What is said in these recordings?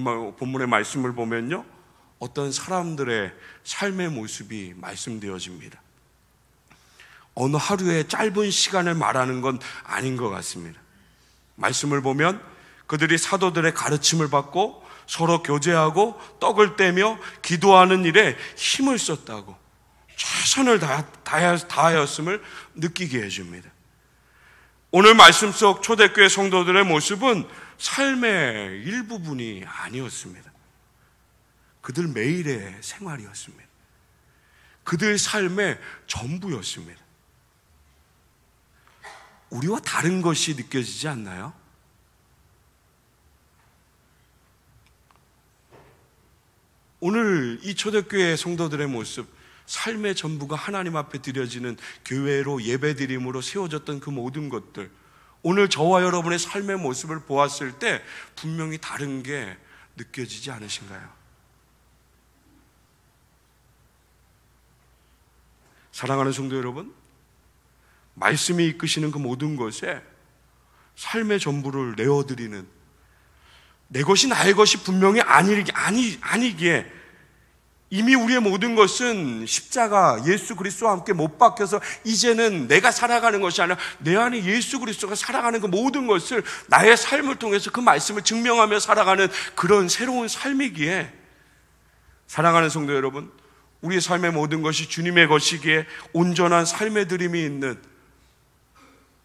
오늘 본문의 말씀을 보면요, 어떤 사람들의 삶의 모습이 말씀되어집니다. 어느 하루의 짧은 시간을 말하는 건 아닌 것 같습니다. 말씀을 보면 그들이 사도들의 가르침을 받고 서로 교제하고 떡을 떼며 기도하는 일에 힘을 썼다고, 최선을 다하였음을 느끼게 해줍니다. 오늘 말씀 속 초대교회 성도들의 모습은 삶의 일부분이 아니었습니다. 그들 매일의 생활이었습니다. 그들 삶의 전부였습니다. 우리와 다른 것이 느껴지지 않나요? 오늘 이 초대교회 성도들의 모습, 삶의 전부가 하나님 앞에 드려지는 교회로 예배드림으로 세워졌던 그 모든 것들, 오늘 저와 여러분의 삶의 모습을 보았을 때 분명히 다른 게 느껴지지 않으신가요? 사랑하는 성도 여러분, 말씀이 이끄시는 그 모든 것에 삶의 전부를 내어드리는, 내 것이 나의 것이 분명히 아니기에 이미 우리의 모든 것은 십자가 예수 그리스도와 함께 못 박혀서 이제는 내가 살아가는 것이 아니라 내 안에 예수 그리스도가 살아가는 그 모든 것을 나의 삶을 통해서 그 말씀을 증명하며 살아가는 그런 새로운 삶이기에, 사랑하는 성도 여러분, 우리의 삶의 모든 것이 주님의 것이기에 온전한 삶의 드림이 있는,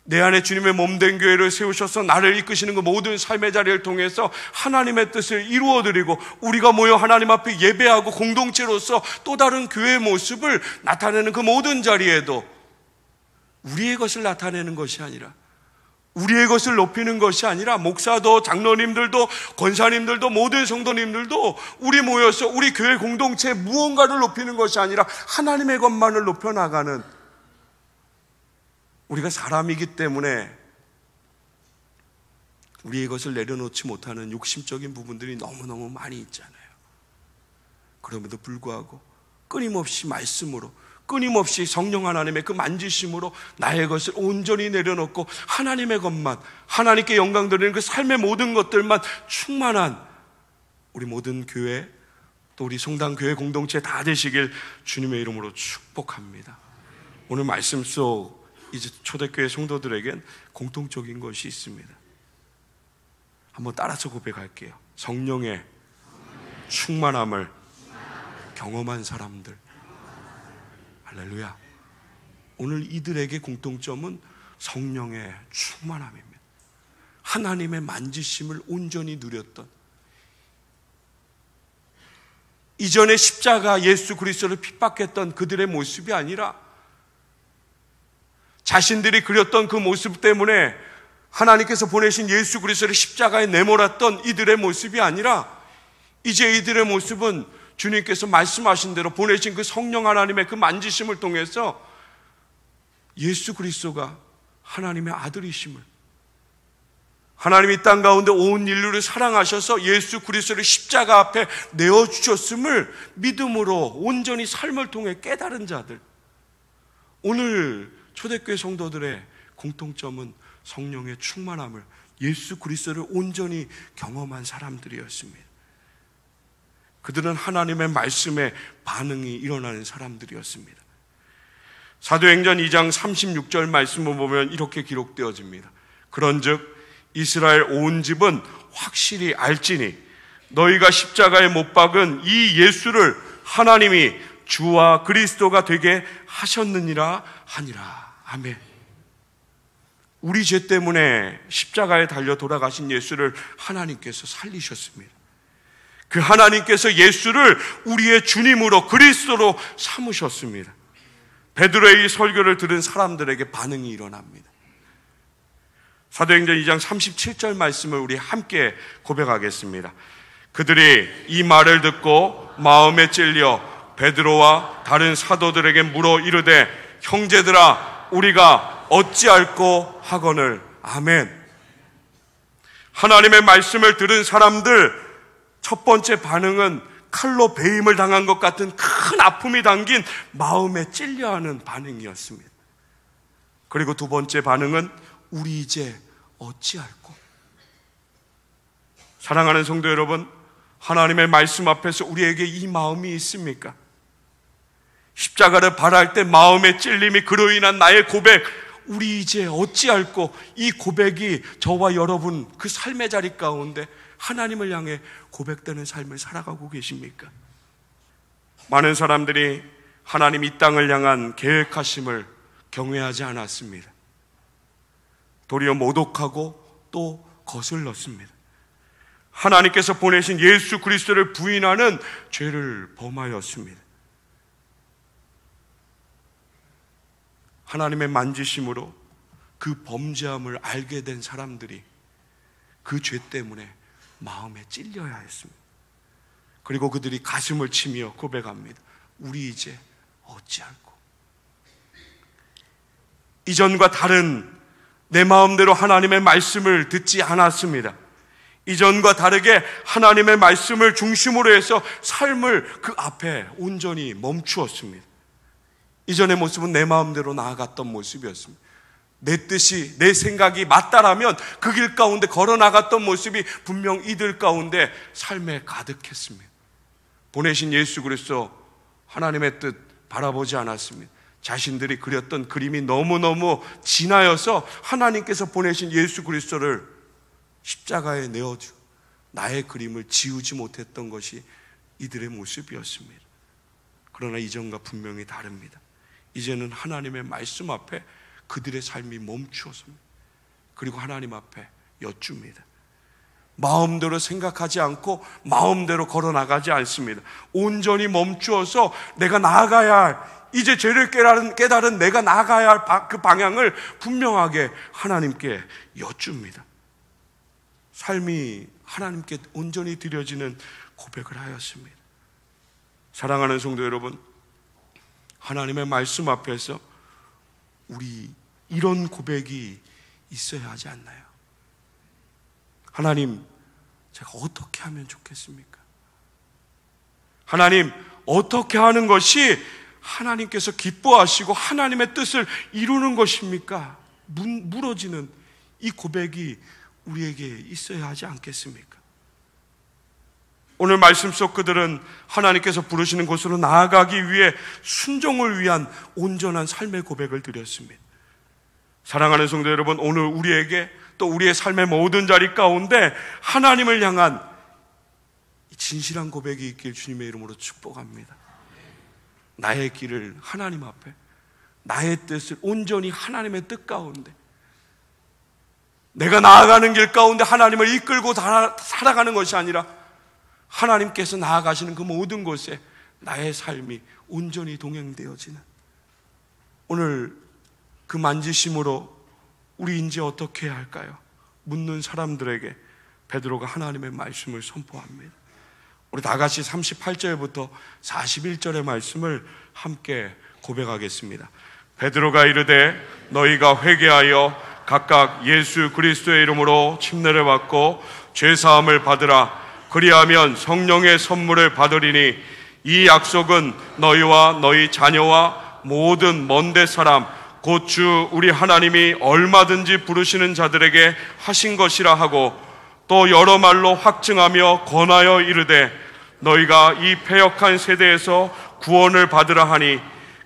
내 안에 주님의 몸된 교회를 세우셔서 나를 이끄시는 그 모든 삶의 자리를 통해서 하나님의 뜻을 이루어드리고 우리가 모여 하나님 앞에 예배하고 공동체로서 또 다른 교회의 모습을 나타내는 그 모든 자리에도 우리의 것을 나타내는 것이 아니라, 우리의 것을 높이는 것이 아니라, 목사도 장로님들도 권사님들도 모든 성도님들도 우리 모여서 우리 교회 공동체의 무언가를 높이는 것이 아니라 하나님의 것만을 높여나가는, 우리가 사람이기 때문에 우리의 것을 내려놓지 못하는 욕심적인 부분들이 너무너무 많이 있잖아요. 그럼에도 불구하고 끊임없이 말씀으로, 끊임없이 성령 하나님의 그 만지심으로 나의 것을 온전히 내려놓고 하나님의 것만, 하나님께 영광 드리는 그 삶의 모든 것들만 충만한 우리 모든 교회, 또 우리 성당 교회 공동체 다 되시길 주님의 이름으로 축복합니다. 오늘 말씀 속 이제 초대교회 성도들에겐 공통적인 것이 있습니다. 한번 따라서 고백할게요. 성령의 충만함을 경험한 사람들. 할렐루야. 오늘 이들에게 공통점은 성령의 충만함입니다. 하나님의 만지심을 온전히 누렸던, 이전에 십자가 예수 그리스도를 핍박했던 그들의 모습이 아니라 자신들이 그렸던 그 모습 때문에 하나님께서 보내신 예수 그리스도를 십자가에 내몰았던 이들의 모습이 아니라, 이제 이들의 모습은 주님께서 말씀하신 대로 보내신 그 성령 하나님의 그 만지심을 통해서 예수 그리스도가 하나님의 아들이심을, 하나님이 땅 가운데 온 인류를 사랑하셔서 예수 그리스도를 십자가 앞에 내어주셨음을 믿음으로 온전히 삶을 통해 깨달은 자들, 오늘 초대교회 성도들의 공통점은 성령의 충만함을, 예수 그리스도를 온전히 경험한 사람들이었습니다. 그들은 하나님의 말씀에 반응이 일어나는 사람들이었습니다. 사도행전 2장 36절 말씀을 보면 이렇게 기록되어집니다. 그런즉 이스라엘 온 집은 확실히 알지니 너희가 십자가에 못 박은 이 예수를 하나님이 주와 그리스도가 되게 하셨느니라 하니라. 아멘. 우리 죄 때문에 십자가에 달려 돌아가신 예수를 하나님께서 살리셨습니다. 그 하나님께서 예수를 우리의 주님으로 그리스도로 삼으셨습니다. 베드로의 이 설교를 들은 사람들에게 반응이 일어납니다. 사도행전 2장 37절 말씀을 우리 함께 고백하겠습니다. 그들이 이 말을 듣고 마음에 찔려 베드로와 다른 사도들에게 물어 이르되 형제들아 우리가 어찌할꼬 하거늘. 아멘. 하나님의 말씀을 들은 사람들 첫 번째 반응은 칼로 베임을 당한 것 같은 큰 아픔이 담긴 마음에 찔려하는 반응이었습니다. 그리고 두 번째 반응은 우리 이제 어찌할꼬. 사랑하는 성도 여러분, 하나님의 말씀 앞에서 우리에게 이 마음이 있습니까? 십자가를 바랄 때 마음의 찔림이 그로 인한 나의 고백, 우리 이제 어찌할꼬 이 고백이 저와 여러분 그 삶의 자리 가운데 하나님을 향해 고백되는 삶을 살아가고 계십니까? 많은 사람들이 하나님 이 땅을 향한 계획하심을 경외하지 않았습니다. 도리어 모독하고 또 거슬렀습니다. 하나님께서 보내신 예수 그리스도를 부인하는 죄를 범하였습니다. 하나님의 만지심으로 그 범죄함을 알게 된 사람들이 그 죄 때문에 마음에 찔려야 했습니다. 그리고 그들이 가슴을 치며 고백합니다. 우리 이제 어찌할꼬. 이전과 다른 내 마음대로 하나님의 말씀을 듣지 않았습니다. 이전과 다르게 하나님의 말씀을 중심으로 해서 삶을 그 앞에 온전히 멈추었습니다. 이전의 모습은 내 마음대로 나아갔던 모습이었습니다. 내 뜻이, 내 생각이 맞다라면 그 길 가운데 걸어 나갔던 모습이 분명 이들 가운데 삶에 가득했습니다. 보내신 예수 그리스도 하나님의 뜻 바라보지 않았습니다. 자신들이 그렸던 그림이 너무너무 진하여서 하나님께서 보내신 예수 그리스도를 십자가에 내어주 나의 그림을 지우지 못했던 것이 이들의 모습이었습니다. 그러나 이전과 분명히 다릅니다. 이제는 하나님의 말씀 앞에 그들의 삶이 멈추었습니다. 그리고 하나님 앞에 여쭙니다. 마음대로 생각하지 않고 마음대로 걸어나가지 않습니다. 온전히 멈추어서 내가 나아가야 할, 이제 죄를 깨달은 내가 나아가야 할 그 방향을 분명하게 하나님께 여쭙니다. 삶이 하나님께 온전히 드려지는 고백을 하였습니다. 사랑하는 성도 여러분, 하나님의 말씀 앞에서 우리 이런 고백이 있어야 하지 않나요? 하나님, 제가 어떻게 하면 좋겠습니까? 하나님, 어떻게 하는 것이 하나님께서 기뻐하시고 하나님의 뜻을 이루는 것입니까? 물어지는 이 고백이 우리에게 있어야 하지 않겠습니까? 오늘 말씀 속 그들은 하나님께서 부르시는 곳으로 나아가기 위해 순종을 위한 온전한 삶의 고백을 드렸습니다. 사랑하는 성도 여러분, 오늘 우리에게 또 우리의 삶의 모든 자리 가운데 하나님을 향한 진실한 고백이 있길 주님의 이름으로 축복합니다. 나의 길을 하나님 앞에, 나의 뜻을 온전히 하나님의 뜻 가운데, 내가 나아가는 길 가운데 하나님을 이끌고 살아가는 것이 아니라 하나님께서 나아가시는 그 모든 곳에 나의 삶이 온전히 동행되어지는, 오늘 그 만지심으로 우리 이제 어떻게 해야 할까요? 묻는 사람들에게 베드로가 하나님의 말씀을 선포합니다. 우리 다 같이 38절부터 41절의 말씀을 함께 고백하겠습니다. 베드로가 이르되 너희가 회개하여 각각 예수 그리스도의 이름으로 침례를 받고 죄사함을 받으라. 그리하면 성령의 선물을 받으리니 이 약속은 너희와 너희 자녀와 모든 먼데 사람 곧 주 우리 하나님이 얼마든지 부르시는 자들에게 하신 것이라 하고, 또 여러 말로 확증하며 권하여 이르되 너희가 이 패역한 세대에서 구원을 받으라 하니,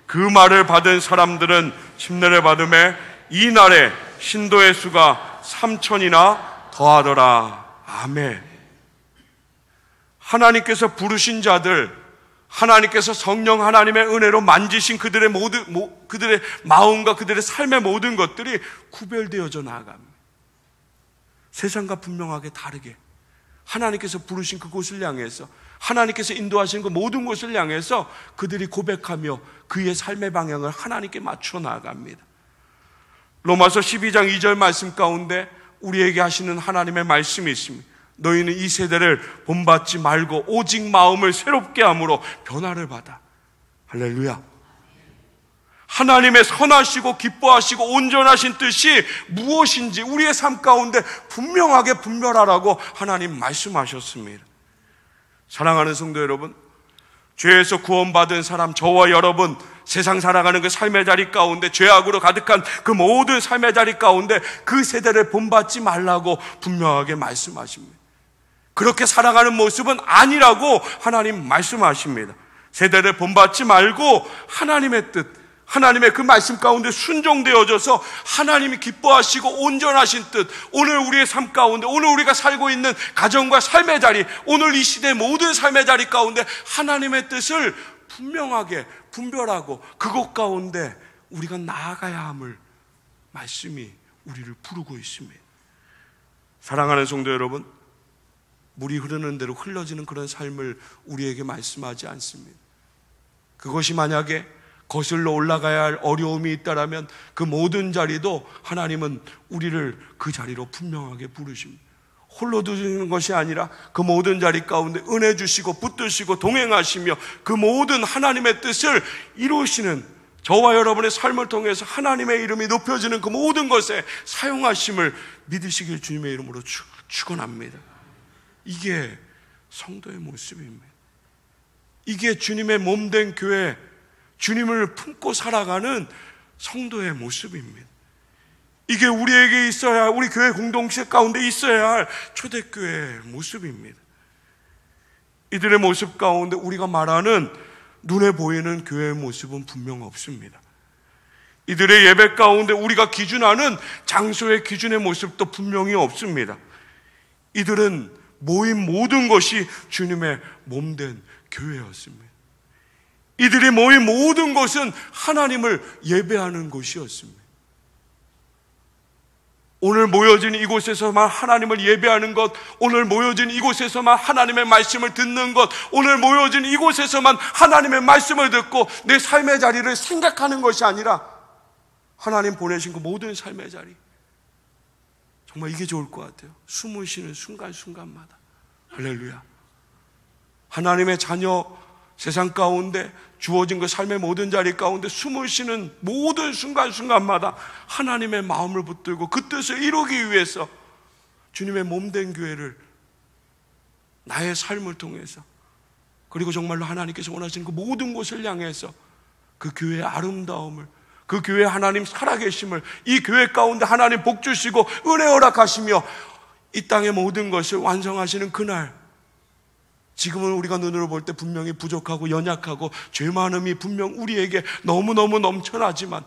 그 말을 받은 사람들은 침례를 받음에 이 날에 신도의 수가 3,000이나 더하더라. 아멘. 하나님께서 부르신 자들, 하나님께서 성령 하나님의 은혜로 만지신 그들의 그들의 마음과 그들의 삶의 모든 것들이 구별되어져 나아갑니다. 세상과 분명하게 다르게 하나님께서 부르신 그곳을 향해서, 하나님께서 인도하시는 그 모든 곳을 향해서 그들이 고백하며 그의 삶의 방향을 하나님께 맞춰 나아갑니다. 로마서 12장 2절 말씀 가운데 우리에게 하시는 하나님의 말씀이 있습니다. 너희는 이 세대를 본받지 말고 오직 마음을 새롭게 함으로 변화를 받아. 할렐루야. 하나님의 선하시고 기뻐하시고 온전하신 뜻이 무엇인지 우리의 삶 가운데 분명하게 분별하라고 하나님 말씀하셨습니다. 사랑하는 성도 여러분, 죄에서 구원받은 사람, 저와 여러분, 세상 살아가는 그 삶의 자리 가운데 죄악으로 가득한 그 모든 삶의 자리 가운데 그 세대를 본받지 말라고 분명하게 말씀하십니다. 그렇게 살아가는 모습은 아니라고 하나님 말씀하십니다. 세대를 본받지 말고 하나님의 뜻, 하나님의 그 말씀 가운데 순종되어져서 하나님이 기뻐하시고 온전하신 뜻, 오늘 우리의 삶 가운데, 오늘 우리가 살고 있는 가정과 삶의 자리, 오늘 이 시대의 모든 삶의 자리 가운데 하나님의 뜻을 분명하게 분별하고 그것 가운데 우리가 나아가야 함을 말씀이 우리를 부르고 있습니다. 사랑하는 성도 여러분, 물이 흐르는 대로 흘러지는 그런 삶을 우리에게 말씀하지 않습니다. 그것이 만약에 거슬러 올라가야 할 어려움이 있다라면 그 모든 자리도 하나님은 우리를 그 자리로 분명하게 부르십니다. 홀로 두시는 것이 아니라 그 모든 자리 가운데 은혜 주시고 붙드시고 동행하시며 그 모든 하나님의 뜻을 이루시는 저와 여러분의 삶을 통해서 하나님의 이름이 높여지는 그 모든 것에 사용하심을 믿으시길 주님의 이름으로 축원합니다. 이게 성도의 모습입니다. 이게 주님의 몸된 교회, 주님을 품고 살아가는 성도의 모습입니다. 이게 우리에게 있어야 할, 우리 교회 공동체 가운데 있어야 할 초대교회의 모습입니다. 이들의 모습 가운데 우리가 말하는 눈에 보이는 교회의 모습은 분명 없습니다. 이들의 예배 가운데 우리가 기준하는 장소의 기준의 모습도 분명히 없습니다. 이들은 모인 모든 것이 주님의 몸된 교회였습니다. 이들이 모인 모든 것은 하나님을 예배하는 곳이었습니다. 오늘 모여진 이곳에서만 하나님을 예배하는 것, 오늘 모여진 이곳에서만 하나님의 말씀을 듣는 것, 오늘 모여진 이곳에서만 하나님의 말씀을 듣고 내 삶의 자리를 생각하는 것이 아니라 하나님 보내신 그 모든 삶의 자리, 정말 이게 좋을 것 같아요. 숨을 쉬는 순간순간마다 할렐루야, 하나님의 자녀 세상 가운데 주어진 그 삶의 모든 자리 가운데 숨을 쉬는 모든 순간순간마다 하나님의 마음을 붙들고 그 뜻을 이루기 위해서 주님의 몸된 교회를 나의 삶을 통해서, 그리고 정말로 하나님께서 원하시는 그 모든 곳을 향해서 그 교회의 아름다움을, 그 교회의 하나님 살아계심을, 이 교회 가운데 하나님 복 주시고 은혜 허락하시며 이 땅의 모든 것을 완성하시는 그날, 지금은 우리가 눈으로 볼 때 분명히 부족하고 연약하고 죄 많음이 분명 우리에게 너무너무 넘쳐나지만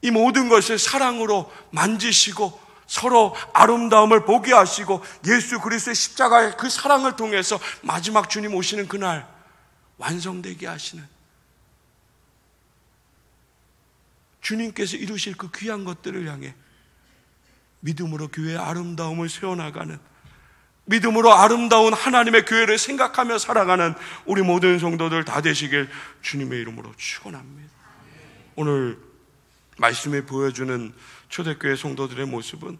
이 모든 것을 사랑으로 만지시고 서로 아름다움을 보게 하시고 예수 그리스도의 십자가의 그 사랑을 통해서 마지막 주님 오시는 그날 완성되게 하시는, 주님께서 이루실 그 귀한 것들을 향해 믿음으로 교회의 아름다움을 세워나가는, 믿음으로 아름다운 하나님의 교회를 생각하며 살아가는 우리 모든 성도들 다 되시길 주님의 이름으로 축원합니다. 오늘 말씀에 보여주는 초대교회 성도들의 모습은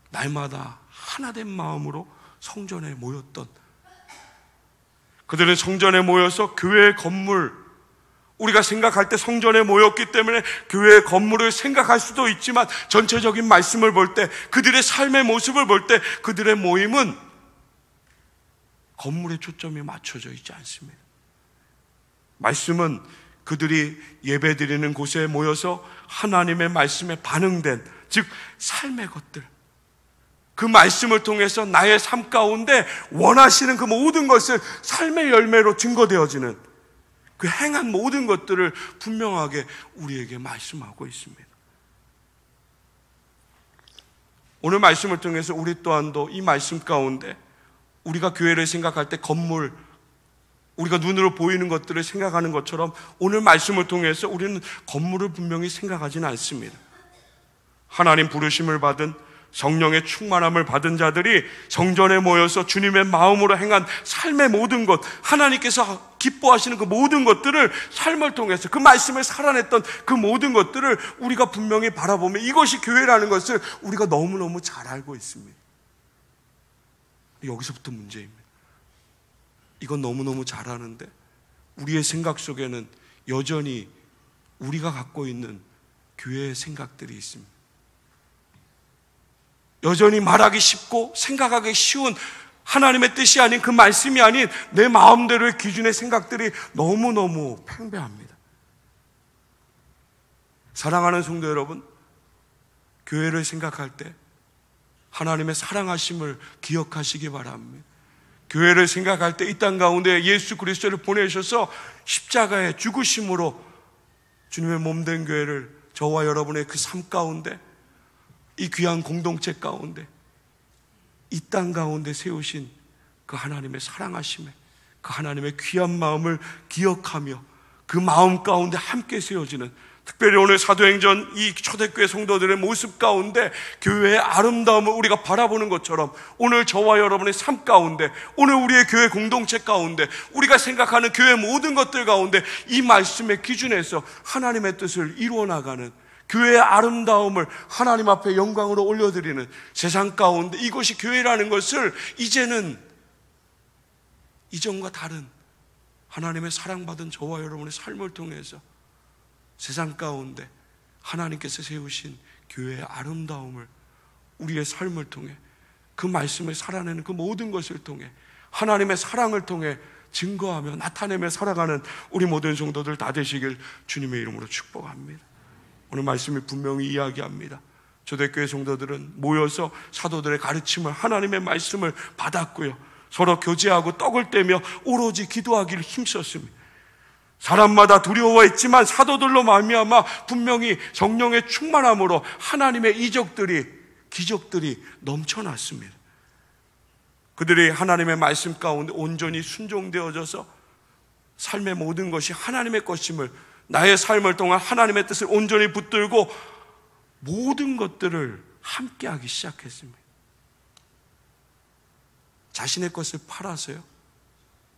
날마다 하나된 마음으로 성전에 모였던, 그들은 성전에 모여서 교회의 건물, 우리가 생각할 때 성전에 모였기 때문에 교회의 건물을 생각할 수도 있지만 전체적인 말씀을 볼 때, 그들의 삶의 모습을 볼 때 그들의 모임은 건물에 초점이 맞춰져 있지 않습니다. 말씀은 그들이 예배드리는 곳에 모여서 하나님의 말씀에 반응된, 즉 삶의 것들, 그 말씀을 통해서 나의 삶 가운데 원하시는 그 모든 것을 삶의 열매로 증거되어지는 그 행한 모든 것들을 분명하게 우리에게 말씀하고 있습니다. 오늘 말씀을 통해서 우리 또한도 이 말씀 가운데 우리가 교회를 생각할 때 건물, 우리가 눈으로 보이는 것들을 생각하는 것처럼 오늘 말씀을 통해서 우리는 건물을 분명히 생각하지는 않습니다. 하나님 부르심을 받은, 성령의 충만함을 받은 자들이 성전에 모여서 주님의 마음으로 행한 삶의 모든 것, 하나님께서 기뻐하시는 그 모든 것들을 삶을 통해서 그 말씀을 살아냈던 그 모든 것들을 우리가 분명히 바라보며 이것이 교회라는 것을 우리가 너무너무 잘 알고 있습니다. 여기서부터 문제입니다. 이건 너무너무 잘 아는데 우리의 생각 속에는 여전히 우리가 갖고 있는 교회의 생각들이 있습니다. 여전히 말하기 쉽고 생각하기 쉬운 하나님의 뜻이 아닌, 그 말씀이 아닌 내 마음대로의 기준의 생각들이 너무너무 팽배합니다. 사랑하는 성도 여러분, 교회를 생각할 때 하나님의 사랑하심을 기억하시기 바랍니다. 교회를 생각할 때 이 땅 가운데 예수 그리스도를 보내셔서 십자가의 죽으심으로 주님의 몸된 교회를 저와 여러분의 그 삶 가운데, 이 귀한 공동체 가운데, 이 땅 가운데 세우신 그 하나님의 사랑하심에, 그 하나님의 귀한 마음을 기억하며 그 마음 가운데 함께 세워지는, 특별히 오늘 사도행전 이 초대교회 성도들의 모습 가운데 교회의 아름다움을 우리가 바라보는 것처럼, 오늘 저와 여러분의 삶 가운데, 오늘 우리의 교회 공동체 가운데, 우리가 생각하는 교회 모든 것들 가운데 이 말씀의 기준에서 하나님의 뜻을 이루어 나가는, 교회의 아름다움을 하나님 앞에 영광으로 올려드리는 세상 가운데, 이것이 교회라는 것을 이제는 이전과 다른 하나님의 사랑받은 저와 여러분의 삶을 통해서 세상 가운데 하나님께서 세우신 교회의 아름다움을 우리의 삶을 통해, 그 말씀을 살아내는 그 모든 것을 통해, 하나님의 사랑을 통해 증거하며 나타내며 살아가는 우리 모든 성도들 다 되시길 주님의 이름으로 축복합니다. 오늘 말씀이 분명히 이야기합니다. 초대교회 성도들은 모여서 사도들의 가르침을, 하나님의 말씀을 받았고요, 서로 교제하고 떡을 떼며 오로지 기도하기를 힘썼습니다. 사람마다 두려워했지만 사도들로 말미암아 분명히 성령의 충만함으로 하나님의 이적들이, 기적들이 넘쳐났습니다. 그들이 하나님의 말씀 가운데 온전히 순종되어져서 삶의 모든 것이 하나님의 것임을, 나의 삶을 통한 하나님의 뜻을 온전히 붙들고 모든 것들을 함께하기 시작했습니다. 자신의 것을 팔아서요,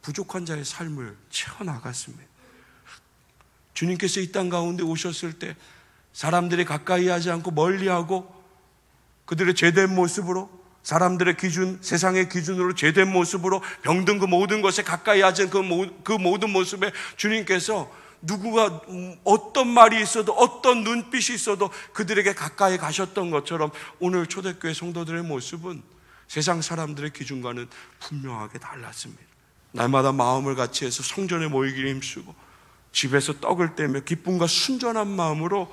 부족한 자의 삶을 채워나갔습니다. 주님께서 이 땅 가운데 오셨을 때 사람들이 가까이 하지 않고 멀리하고, 그들의 죄된 모습으로, 사람들의 기준, 세상의 기준으로 죄된 모습으로 병든 그 모든 것에 가까이 하지 않은 그 모든 모습에 주님께서 누구가 어떤 말이 있어도, 어떤 눈빛이 있어도 그들에게 가까이 가셨던 것처럼, 오늘 초대교회 성도들의 모습은 세상 사람들의 기준과는 분명하게 달랐습니다. 날마다 마음을 같이 해서 성전에 모이기를 힘쓰고 집에서 떡을 떼며 기쁨과 순전한 마음으로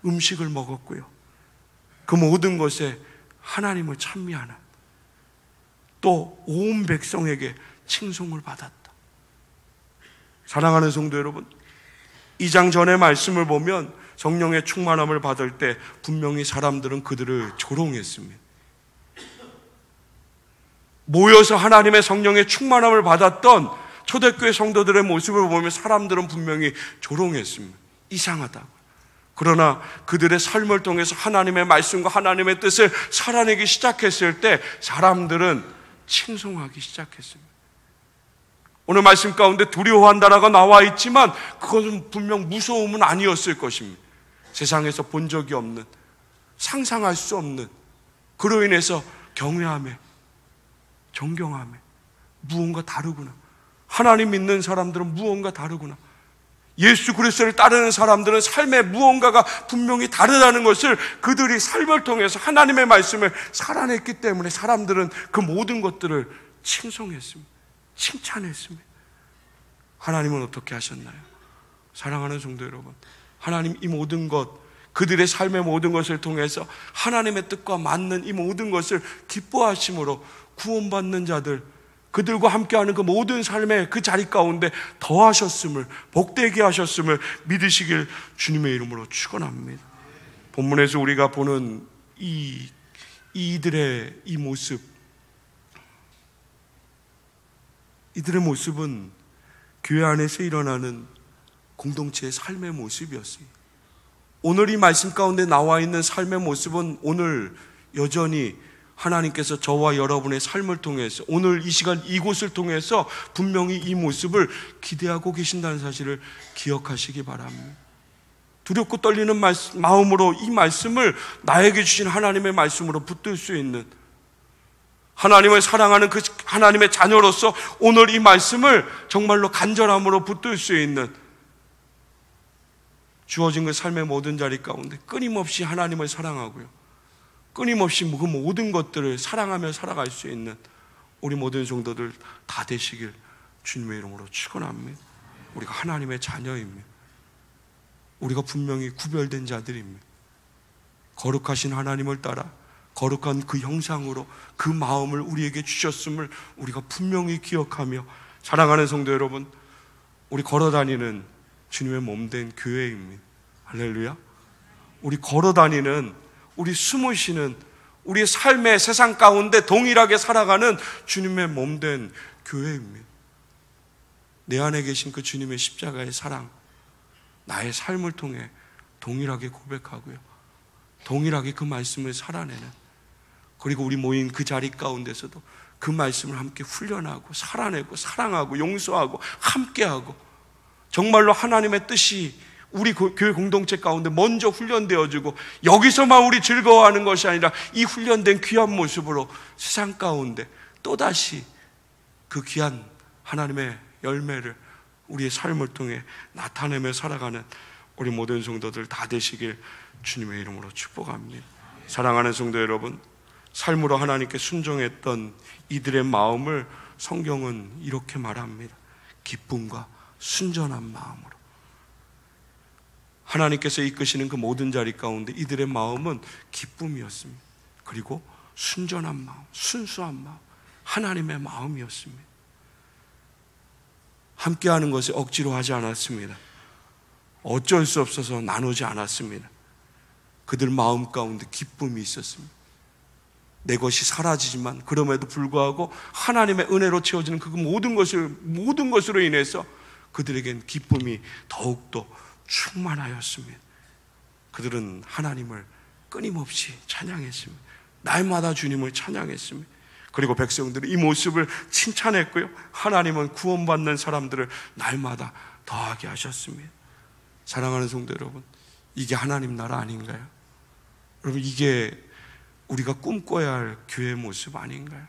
음식을 먹었고요, 그 모든 것에 하나님을 찬미하는, 또 온 백성에게 칭송을 받았다. 사랑하는 성도 여러분, 2장 전의 말씀을 보면 성령의 충만함을 받을 때 분명히 사람들은 그들을 조롱했습니다. 모여서 하나님의 성령의 충만함을 받았던 초대교회 성도들의 모습을 보면 사람들은 분명히 조롱했습니다. 이상하다고. 그러나 그들의 삶을 통해서 하나님의 말씀과 하나님의 뜻을 살아내기 시작했을 때 사람들은 칭송하기 시작했습니다. 오늘 말씀 가운데 두려워한다라고 나와 있지만 그것은 분명 무서움은 아니었을 것입니다. 세상에서 본 적이 없는, 상상할 수 없는, 그로 인해서 경외함에, 존경함에, 무언가 다르구나, 하나님 믿는 사람들은 무언가 다르구나, 예수 그리스도를 따르는 사람들은 삶의 무언가가 분명히 다르다는 것을 그들이 삶을 통해서 하나님의 말씀을 살아냈기 때문에 사람들은 그 모든 것들을 칭송했습니다. 칭찬했습니다. 하나님은 어떻게 하셨나요? 사랑하는 성도 여러분, 하나님 이 모든 것, 그들의 삶의 모든 것을 통해서 하나님의 뜻과 맞는 이 모든 것을 기뻐하심으로 구원받는 자들, 그들과 함께하는 그 모든 삶의 그 자리 가운데 더하셨음을, 복되게 하셨음을 믿으시길 주님의 이름으로 축원합니다. 본문에서 우리가 보는 이들의 이 모습, 이들의 모습은 교회 안에서 일어나는 공동체의 삶의 모습이었습니다. 오늘 이 말씀 가운데 나와 있는 삶의 모습은 오늘 여전히 하나님께서 저와 여러분의 삶을 통해서, 오늘 이 시간 이곳을 통해서 분명히 이 모습을 기대하고 계신다는 사실을 기억하시기 바랍니다. 두렵고 떨리는 마음으로 이 말씀을 나에게 주신 하나님의 말씀으로 붙들 수 있는, 하나님을 사랑하는 그 하나님의 자녀로서 오늘 이 말씀을 정말로 간절함으로 붙들 수 있는, 주어진 그 삶의 모든 자리 가운데 끊임없이 하나님을 사랑하고요, 끊임없이 그 모든 것들을 사랑하며 살아갈 수 있는 우리 모든 성도들 다 되시길 주님의 이름으로 축원합니다. 우리가 하나님의 자녀입니다. 우리가 분명히 구별된 자들입니다. 거룩하신 하나님을 따라 거룩한 그 형상으로 그 마음을 우리에게 주셨음을 우리가 분명히 기억하며, 사랑하는 성도 여러분, 우리 걸어다니는 주님의 몸된 교회입니다. 할렐루야. 우리 걸어다니는, 우리 숨으시는, 우리 삶의 세상 가운데 동일하게 살아가는 주님의 몸된 교회입니다. 내 안에 계신 그 주님의 십자가의 사랑, 나의 삶을 통해 동일하게 고백하고요, 동일하게 그 말씀을 살아내는, 그리고 우리 모인 그 자리 가운데서도 그 말씀을 함께 훈련하고 살아내고 사랑하고 용서하고 함께하고, 정말로 하나님의 뜻이 우리 교회 공동체 가운데 먼저 훈련되어지고, 여기서만 우리 즐거워하는 것이 아니라 이 훈련된 귀한 모습으로 세상 가운데 또다시 그 귀한 하나님의 열매를 우리의 삶을 통해 나타내며 살아가는 우리 모든 성도들 다 되시길 주님의 이름으로 축복합니다. 사랑하는 성도 여러분, 삶으로 하나님께 순종했던 이들의 마음을 성경은 이렇게 말합니다. 기쁨과 순전한 마음으로. 하나님께서 이끄시는 그 모든 자리 가운데 이들의 마음은 기쁨이었습니다. 그리고 순전한 마음, 순수한 마음, 하나님의 마음이었습니다. 함께하는 것에 억지로 하지 않았습니다. 어쩔 수 없어서 나누지 않았습니다. 그들 마음 가운데 기쁨이 있었습니다. 내 것이 사라지지만 그럼에도 불구하고 하나님의 은혜로 채워지는 그 모든 것으로 인해서 그들에겐 기쁨이 더욱더 충만하였습니다. 그들은 하나님을 끊임없이 찬양했습니다. 날마다 주님을 찬양했습니다. 그리고 백성들은 이 모습을 칭찬했고요, 하나님은 구원받는 사람들을 날마다 더하게 하셨습니다. 사랑하는 성도 여러분, 이게 하나님 나라 아닌가요? 여러분, 이게 우리가 꿈꿔야 할 교회의 모습 아닌가요?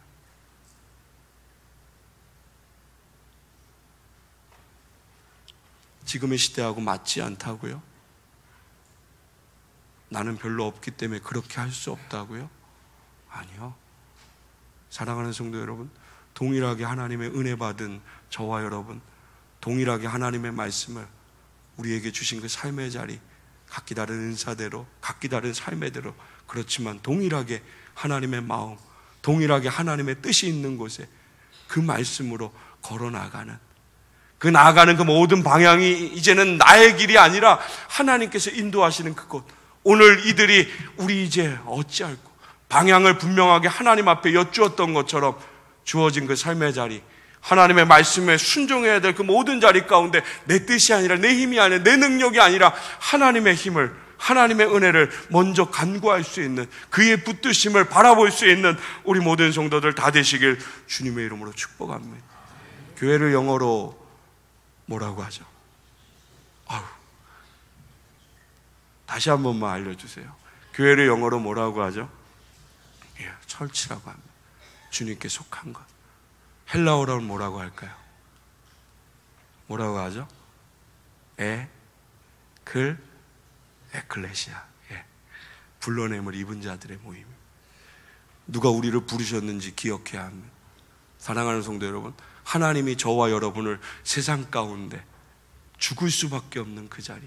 지금의 시대하고 맞지 않다고요? 나는 별로 없기 때문에 그렇게 할 수 없다고요? 아니요. 사랑하는 성도 여러분, 동일하게 하나님의 은혜 받은 저와 여러분, 동일하게 하나님의 말씀을 우리에게 주신 그 삶의 자리, 각기 다른 은사대로, 각기 다른 삶의대로, 그렇지만 동일하게 하나님의 마음, 동일하게 하나님의 뜻이 있는 곳에 그 말씀으로 걸어나가는, 그 나아가는 그 모든 방향이 이제는 나의 길이 아니라 하나님께서 인도하시는 그곳. 오늘 이들이 우리 이제 어찌할꼬, 방향을 분명하게 하나님 앞에 여쭈었던 것처럼 주어진 그 삶의 자리, 하나님의 말씀에 순종해야 될 그 모든 자리 가운데 내 뜻이 아니라, 내 힘이 아니라, 내 능력이 아니라 하나님의 힘을, 하나님의 은혜를 먼저 간구할 수 있는, 그의 붙드심을 바라볼 수 있는 우리 모든 성도들 다 되시길 주님의 이름으로 축복합니다. 교회를 영어로 뭐라고 하죠? 다시 한 번만 알려주세요. 교회를 영어로 뭐라고 하죠? 철치라고 합니다. 주님께 속한 것. 헬라어로는 뭐라고 할까요? 뭐라고 하죠? 에클레시아. 불러냄을 입은 자들의 모임. 누가 우리를 부르셨는지 기억해야 합니다. 사랑하는 성도 여러분, 하나님이 저와 여러분을 세상 가운데 죽을 수밖에 없는 그 자리,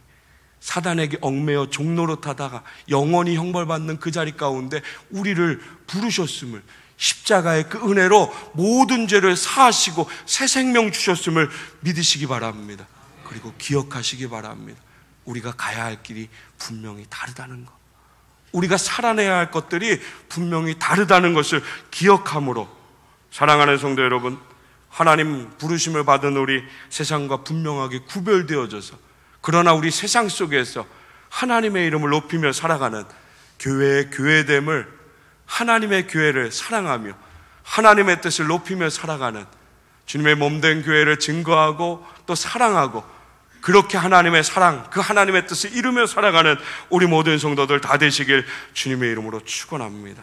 사단에게 얽매여 종노릇하다가 영원히 형벌받는 그 자리 가운데 우리를 부르셨음을, 십자가의 그 은혜로 모든 죄를 사하시고 새 생명 주셨음을 믿으시기 바랍니다. 그리고 기억하시기 바랍니다. 우리가 가야 할 길이 분명히 다르다는 것, 우리가 살아내야 할 것들이 분명히 다르다는 것을 기억함으로, 사랑하는 성도 여러분, 하나님 부르심을 받은 우리 세상과 분명하게 구별되어져서, 그러나 우리 세상 속에서 하나님의 이름을 높이며 살아가는 교회의 교회됨을, 하나님의 교회를 사랑하며 하나님의 뜻을 높이며 살아가는 주님의 몸된 교회를 증거하고 또 사랑하고, 그렇게 하나님의 사랑, 그 하나님의 뜻을 이루며 살아가는 우리 모든 성도들 다 되시길 주님의 이름으로 축원합니다.